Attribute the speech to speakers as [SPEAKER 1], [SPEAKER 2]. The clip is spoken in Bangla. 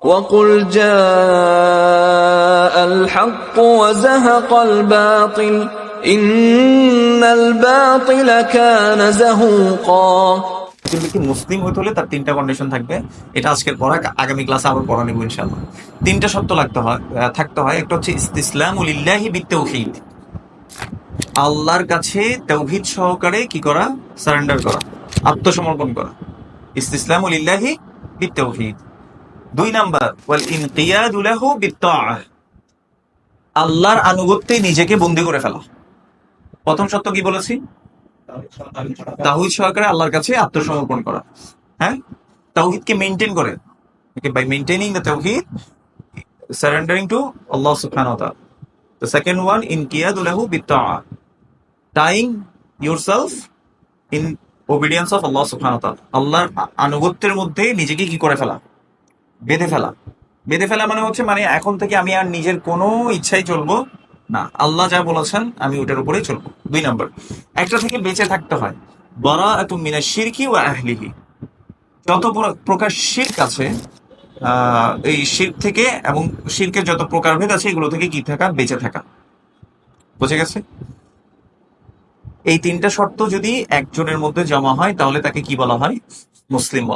[SPEAKER 1] وقل جاء الحق وزهق الباطل إن الباطل كان زهوقا।
[SPEAKER 2] কি মুসলিম হইতে হলে তার তিনটা কন্ডিশন থাকবে। এটা আজকের পড়া, আগামী ক্লাসে আবার পড়া নেব ইনশাআল্লাহ। তিনটা শর্ত থাকতে হয়। একটা হচ্ছে ইসতিসলামু লিল্লাহি বিত্তাওহীদ, আল্লাহর কাছে তাওহীদ সহকারে কি করা? সারেন্ডার করা, আত্মসমর্পণ করা। ইসতিসলামু লিল্লাহি বিত্তাওহীদ। 2 নাম্বার ওয়াল ইনকিয়াদু লাহু বিত্তাআহ, আল্লাহর আনুগত্যে নিজেকে বন্দী করে ফেলা। প্রথম শর্ত কি বলেছি? তাওহীদ সহকারে আল্লাহর কাছে আত্মসমর্পণ করা। হ্যাঁ, তাওহীদকে মেইনটেইন করে, বাই মেইনটেইনিং দ্য তাওহীদ, surrendering to Allah subhanahu wa ta'ala. The second one, inqiyadu lahu bitta'ah, tying yourself in obedience of Allah subhanahu wa ta'ala. আল্লাহর আনুগত্যের মধ্যে নিজেকে কি করে ফেলা? বেঁধে ফেলা। বেঁধে ফেলা মানে হচ্ছে এখন থেকে আমি আর নিজের কোনো ইচ্ছাই চলবো না, আল্লাহ যা বলেছেন আমি ওটার উপরেই চলবো। 2 নাম্বার, একটা থেকে বেঁচে থাকতে হয়। বারাআতু মিনাশ শিরকি ওয়া আহলিহি, যত প্রকার শিরক আছে এই শিরক থেকে এবং শিরকের যত প্রকারভেদ আছে এগুলো থেকে কি থাকা? বেঁচে থাকা। বুঝে গেছে? এই তিনটা শর্ত যদি একজনের মধ্যে জমা হয় তাহলে তাকে কি বলা হয়? মুসলিম বলা